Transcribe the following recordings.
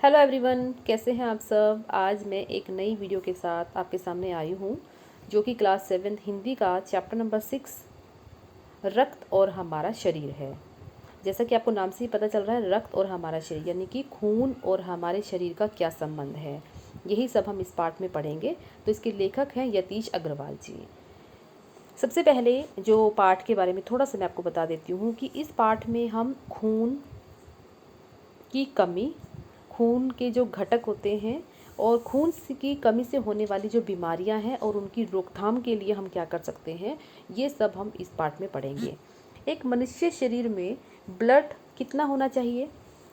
Hello everyone, कैसे हैं आप सब। आज मैं एक नई वीडियो के साथ आपके सामने आई हूँ जो कि क्लास 7 हिंदी का चैप्टर नंबर 6 रक्त और हमारा शरीर है। जैसा कि आपको नाम से ही पता चल रहा है, रक्त और हमारा शरीर यानी कि खून और हमारे शरीर का क्या संबंध है, यही सब हम इस पाठ में पढ़ेंगे। तो इसके लेखक हैं यतीश अग्रवाल जी। सबसे पहले जो पाठ के बारे में थोड़ा सा मैं आपको बता देती हूँ कि इस पाठ में हम खून की कमी, खून के जो घटक होते हैं और खून की कमी से होने वाली जो बीमारियां हैं और उनकी रोकथाम के लिए हम क्या कर सकते हैं, ये सब हम इस पाठ में पढ़ेंगे। एक मनुष्य शरीर में ब्लड कितना होना चाहिए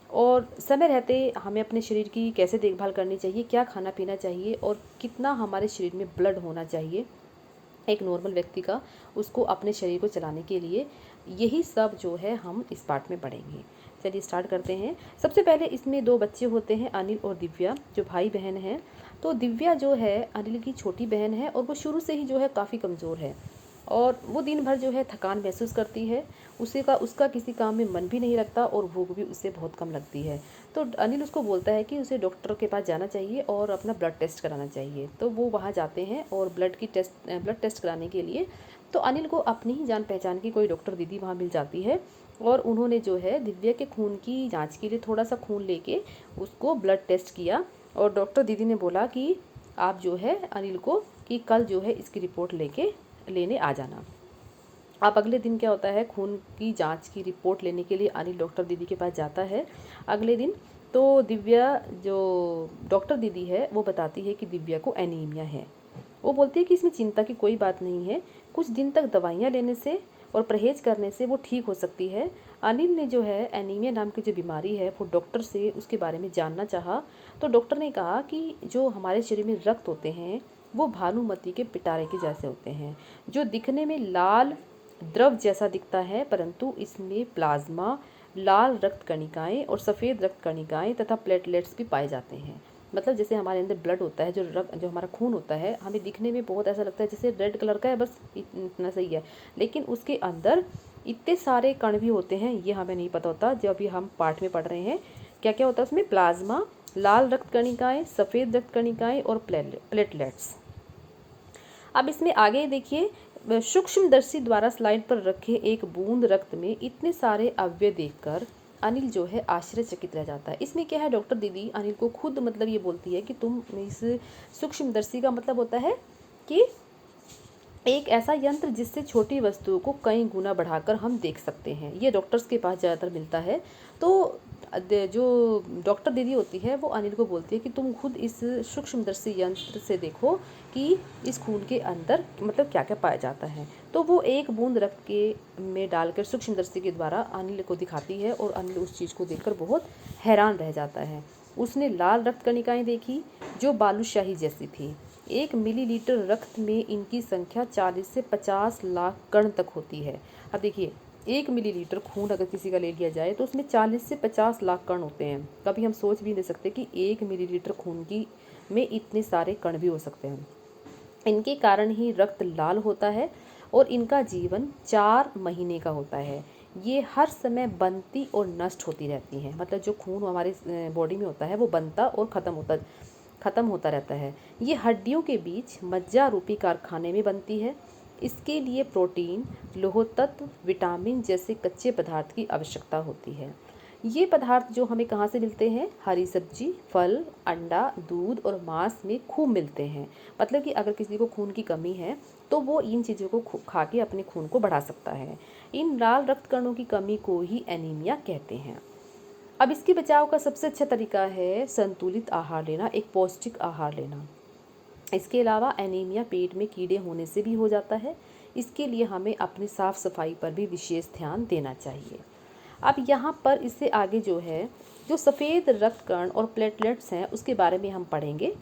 और समय रहते हमें अपने शरीर की कैसे देखभाल करनी चाहिए, क्या खाना पीना चाहिए और कितना हमारे शरीर में ब्लड होना चाहिए एक नॉर्मल व्यक्ति का, उसको अपने शरीर को चलाने के लिए, यही सब जो है हम इस पाठ में पढ़ेंगे। चलिए स्टार्ट करते हैं। सबसे पहले इसमें दो बच्चे होते हैं, अनिल और दिव्या, जो भाई बहन हैं। तो दिव्या जो है अनिल की छोटी बहन है और वो शुरू से ही जो है काफ़ी कमज़ोर है और वो दिन भर जो है थकान महसूस करती है। उसका किसी काम में मन भी नहीं लगता और भूख भी उससे बहुत कम लगती है। तो अनिल उसको बोलता है कि उसे डॉक्टर के पास जाना चाहिए और अपना ब्लड टेस्ट कराना चाहिए। तो वो वहाँ जाते हैं और ब्लड टेस्ट कराने के लिए। तो अनिल को अपनी ही जान पहचान की कोई डॉक्टर दीदी वहाँ मिल जाती है और उन्होंने जो है दिव्या के खून की जांच के लिए थोड़ा सा खून लेके उसको ब्लड टेस्ट किया और डॉक्टर दीदी ने बोला कि आप जो है अनिल को कि कल जो है इसकी रिपोर्ट लेने आ जाना। अब अगले दिन क्या होता है, खून की जांच की रिपोर्ट लेने के लिए अनिल डॉक्टर दीदी के पास जाता है अगले दिन। तो दिव्या, जो डॉक्टर दीदी है, वो बताती है कि दिव्या को एनीमिया है। वो बोलती है कि इसमें चिंता की कोई बात नहीं है, कुछ दिन तक दवाइयाँ लेने से और परहेज करने से वो ठीक हो सकती है। अनिल ने जो है एनीमिया नाम की जो बीमारी है वो डॉक्टर से उसके बारे में जानना चाहा। तो डॉक्टर ने कहा कि जो हमारे शरीर में रक्त होते हैं वो भानुमति के पिटारे के जैसे होते हैं, जो दिखने में लाल द्रव जैसा दिखता है, परंतु इसमें प्लाज्मा, लाल रक्त कणिकाएं और सफ़ेद रक्त कणिकाएं तथा प्लेटलेट्स भी पाए जाते हैं। मतलब जैसे हमारे अंदर ब्लड होता है, जो हमारा खून होता है, हमें दिखने में बहुत ऐसा लगता है जैसे रेड कलर का है, बस इतना सही है, लेकिन उसके अंदर इतने सारे कण भी होते हैं, ये हमें नहीं पता होता। जब अभी हम पाठ में पढ़ रहे हैं क्या क्या होता है उसमें, प्लाज्मा, लाल रक्त कणिकाएं, सफ़ेद रक्त कणिकाएं और प्लेटलेट्स। अब इसमें आगे देखिए, सूक्ष्मदर्शी द्वारा स्लाइड पर रखे एक बूंद रक्त में इतने सारे अवयव देखकर अनिल जो है आश्चर्यचकित रह जाता है। इसमें क्या है, डॉक्टर दीदी अनिल को खुद मतलब ये बोलती है कि तुम इस सूक्ष्मदर्शी का मतलब होता है कि एक ऐसा यंत्र जिससे छोटी वस्तुओं को कई गुना बढ़ाकर हम देख सकते हैं। ये डॉक्टर्स के पास ज़्यादातर मिलता है। तो जो डॉक्टर दीदी होती है वो अनिल को बोलती है कि तुम खुद इस सूक्ष्मदर्शी यंत्र से देखो कि इस खून के अंदर मतलब क्या क्या पाया जाता है। तो वो एक बूंद रक्त के में डालकर सूक्ष्मदर्शी के द्वारा अनिल को दिखाती है और अनिल उस चीज़ को देखकर बहुत हैरान रह जाता है। उसने लाल रक्त कणिकाएं देखी जो बालूशाही जैसी थी। 1 मिलीलीटर रक्त में इनकी संख्या 40 से 50 लाख कण तक होती है। अब देखिए, 1 मिलीलीटर खून अगर किसी का ले लिया जाए तो उसमें 40 से 50 लाख कण होते हैं। कभी हम सोच भी नहीं सकते कि 1 मिलीलीटर खून की में इतने सारे कण भी हो सकते हैं। इनके कारण ही रक्त लाल होता है और इनका जीवन 4 महीने का होता है। ये हर समय बनती और नष्ट होती रहती हैं। मतलब जो खून हमारे बॉडी में होता है वो बनता और ख़त्म होता रहता है। ये हड्डियों के बीच मज्जा रूपी कारखाने में बनती है। इसके लिए प्रोटीन, लौह तत्व, विटामिन जैसे कच्चे पदार्थ की आवश्यकता होती है। ये पदार्थ जो हमें कहाँ से मिलते हैं, हरी सब्जी, फल, अंडा, दूध और मांस में खूब मिलते हैं। मतलब कि अगर किसी को खून की कमी है तो वो इन चीज़ों को खा के अपने खून को बढ़ा सकता है। इन लाल रक्त कणों की कमी को ही एनीमिया कहते हैं। अब इसके बचाव का सबसे अच्छा तरीका है संतुलित आहार लेना, एक पौष्टिक आहार लेना। इसके अलावा एनीमिया पेट में कीड़े होने से भी हो जाता है। इसके लिए हमें अपनी साफ सफाई पर भी विशेष ध्यान देना चाहिए। अब यहाँ पर इससे आगे जो है, जो सफ़ेद रक्त कण और प्लेटलेट्स हैं उसके बारे में हम पढ़ेंगे।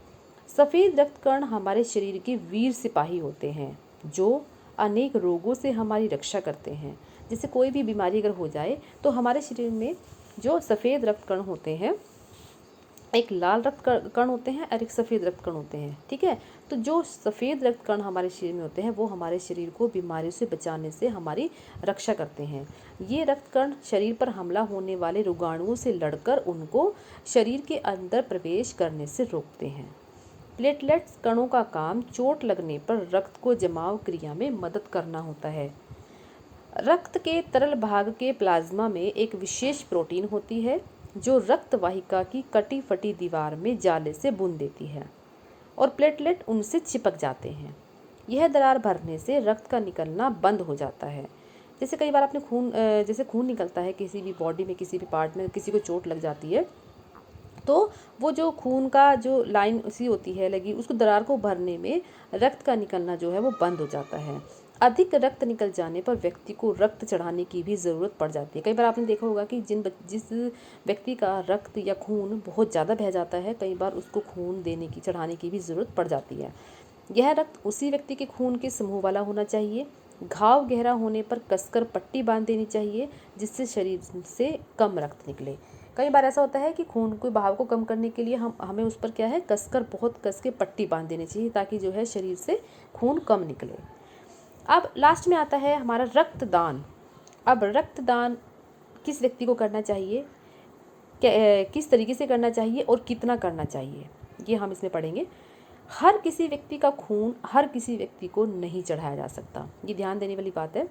सफ़ेद रक्त कण हमारे शरीर के वीर सिपाही होते हैं जो अनेक रोगों से हमारी रक्षा करते हैं। जैसे कोई भी बीमारी अगर हो जाए तो हमारे शरीर में जो सफ़ेद रक्त कण होते हैं एक लाल रक्त कण होते हैं और एक सफ़ेद रक्त कण होते हैं, ठीक है। तो जो सफ़ेद रक्त कण हमारे शरीर में होते हैं वो हमारे शरीर को बीमारियों से बचाने से हमारी रक्षा करते हैं। ये रक्त कण शरीर पर हमला होने वाले रोगाणुओं से लड़कर उनको शरीर के अंदर प्रवेश करने से रोकते हैं। प्लेटलेट्स कणों का काम चोट लगने पर रक्त को जमाव क्रिया में मदद करना होता है। रक्त के तरल भाग के प्लाज्मा में एक विशेष प्रोटीन होती है जो रक्त वाहिका की कटी फटी दीवार में जाले से बुन देती है और प्लेटलेट उनसे चिपक जाते हैं। यह दरार भरने से रक्त का निकलना बंद हो जाता है। जैसे कई बार आपने जैसे खून निकलता है किसी भी बॉडी में, किसी भी पार्ट में, किसी को चोट लग जाती है तो वो जो खून का जो लाइन सी होती है लगी, उसको दरार को भरने में रक्त का निकलना जो है वो बंद हो जाता है। अधिक रक्त निकल जाने पर व्यक्ति को रक्त चढ़ाने की भी ज़रूरत पड़ जाती है। कई बार आपने देखा होगा कि जिस व्यक्ति का रक्त या खून बहुत ज़्यादा बह जाता है, कई बार उसको खून देने की, चढ़ाने की भी ज़रूरत पड़ जाती है। यह रक्त उसी व्यक्ति के खून के समूह वाला होना चाहिए। घाव गहरा होने पर कसकर पट्टी बांध देनी चाहिए जिससे शरीर से कम रक्त निकले। कई बार ऐसा होता है कि खून के बहाव को कम करने के लिए हमें उस पर क्या है, कसकर, बहुत कस के पट्टी बांध देनी चाहिए ताकि जो है शरीर से खून कम निकले। अब लास्ट में आता है हमारा रक्तदान। अब रक्तदान किस व्यक्ति को करना चाहिए, किस तरीके से करना चाहिए और कितना करना चाहिए, ये हम इसमें पढ़ेंगे। हर किसी व्यक्ति का खून हर किसी व्यक्ति को नहीं चढ़ाया जा सकता, ये ध्यान देने वाली बात है।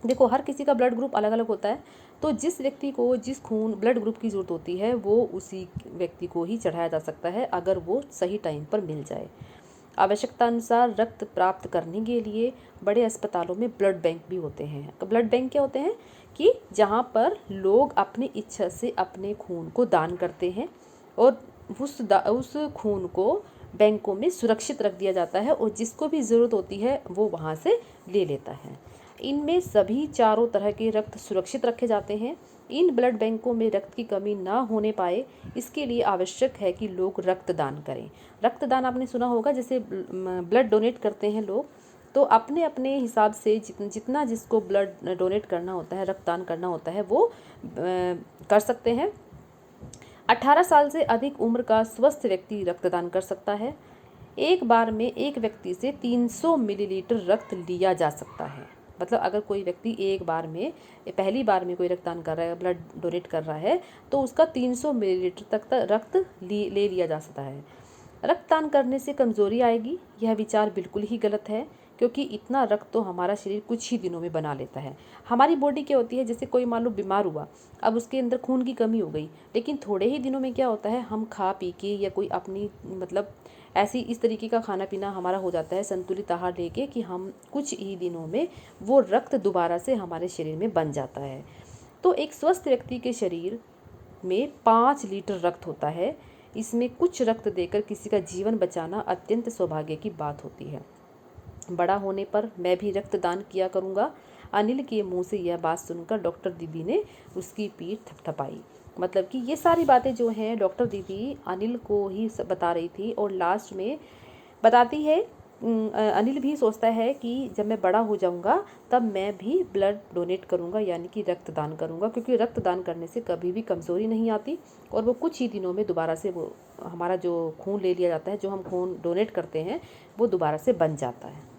देखो, हर किसी का ब्लड ग्रुप अलग अलग होता है, तो जिस व्यक्ति को जिस खून ब्लड ग्रुप की ज़रूरत होती है वो उसी व्यक्ति को ही चढ़ाया जा सकता है अगर वो सही टाइम पर मिल जाए। आवश्यकता अनुसार रक्त प्राप्त करने के लिए बड़े अस्पतालों में ब्लड बैंक भी होते हैं। ब्लड बैंक क्या होते हैं कि जहाँ पर लोग अपनी इच्छा से अपने खून को दान करते हैं और उस खून को बैंकों में सुरक्षित रख दिया जाता है और जिसको भी ज़रूरत होती है वो वहाँ से ले लेता है। इनमें सभी चारों तरह के रक्त सुरक्षित रखे जाते हैं। इन ब्लड बैंकों में रक्त की कमी ना होने पाए इसके लिए आवश्यक है कि लोग रक्तदान करें। रक्तदान आपने सुना होगा, जैसे ब्लड डोनेट करते हैं लोग, तो अपने अपने हिसाब से जितना जिसको ब्लड डोनेट करना होता है, रक्तदान करना होता है, वो कर सकते हैं। 18 साल से अधिक उम्र का स्वस्थ व्यक्ति रक्तदान कर सकता है। एक बार में एक व्यक्ति से 300 मिलीलीटर रक्त लिया जा सकता है। मतलब अगर कोई व्यक्ति एक बार में, पहली बार में कोई रक्तदान कर रहा है, ब्लड डोनेट कर रहा है, तो उसका 300 मिलीलीटर तक रक्त ले लिया जा सकता है। रक्तदान करने से कमज़ोरी आएगी, यह विचार बिल्कुल ही गलत है क्योंकि इतना रक्त तो हमारा शरीर कुछ ही दिनों में बना लेता है। हमारी बॉडी क्या होती है, जैसे कोई मान लो बीमार हुआ, अब उसके अंदर खून की कमी हो गई, लेकिन थोड़े ही दिनों में क्या होता है, हम खा पी के या कोई अपनी मतलब ऐसी इस तरीके का खाना पीना हमारा हो जाता है, संतुलित आहार लेके, कि हम कुछ ही दिनों में वो रक्त दोबारा से हमारे शरीर में बन जाता है। तो एक स्वस्थ व्यक्ति के शरीर में 5 लीटर रक्त होता है। इसमें कुछ रक्त देकर किसी का जीवन बचाना अत्यंत सौभाग्य की बात होती है। बड़ा होने पर मैं भी रक्तदान किया करूँगा। अनिल के मुंह से यह बात सुनकर डॉक्टर दीदी ने उसकी पीठ थपथपाई। मतलब कि ये सारी बातें जो हैं डॉक्टर दीदी अनिल को ही बता रही थी और लास्ट में बताती है, अनिल भी सोचता है कि जब मैं बड़ा हो जाऊंगा तब मैं भी ब्लड डोनेट करूंगा, यानी कि रक्तदान करूंगा, क्योंकि रक्तदान करने से कभी भी कमज़ोरी नहीं आती और वो कुछ ही दिनों में दोबारा से वो हमारा जो खून ले लिया जाता है, जो हम खून डोनेट करते हैं, वो दोबारा से बन जाता है।